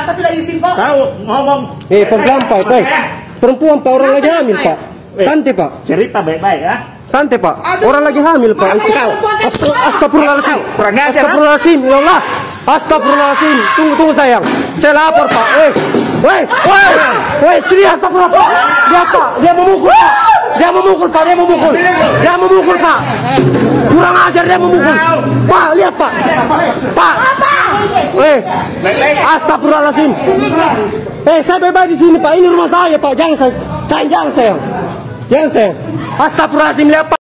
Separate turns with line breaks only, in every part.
Bapak sudah izin kok.
Tahu ngomong.
Pelan Pak. Perempuan Pak, orang lagi hamil Pak. Santai Pak.
Cerita baik-baik ya.
Santai Pak. Orang lagi hamil Pak. Astagfirullahaladzim. Astagfirullahaladzim. Ya Allah. Astagfirullahaladzim. Tunggu sayang. Saya lapor Pak. Woi, Sri astagfirullah Pak. Lihat Pak, dia memukul Pak. Dia memukul Pak. Kurang ajar dia memukul. Pak, lihat Pak. Pak. Astagfirullahaladzim. Saya bebas di sini Pak. Ini rumah saya Pak. Jangan sayang. Astagfirullahaladzim, lihat Pak.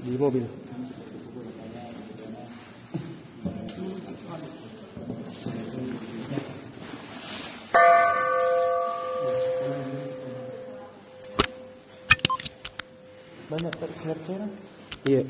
Di mobil. Banyak terkira-kira. Iya.